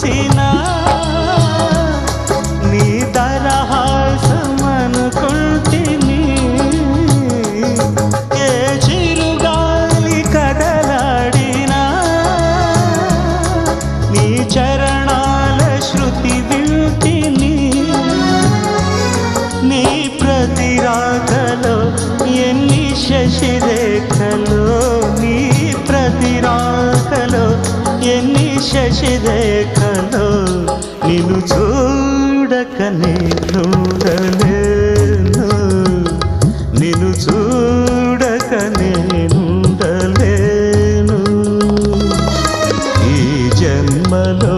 చూసినా నీ దరహాసమనుకుంటిని ఏ చిరుగాలి కదలాడినా నీ చరణాల శృతి వింటిని నీ ప్రతి రాకలో ఎన్ని శశిరేఖలో నీ ప్రతి రాకలో ఎన్ని శశిరేఖలో నిన్ను చూడక నేనుండలేను నిన్ను చూడక నేనుండలేను ఈ జన్మలో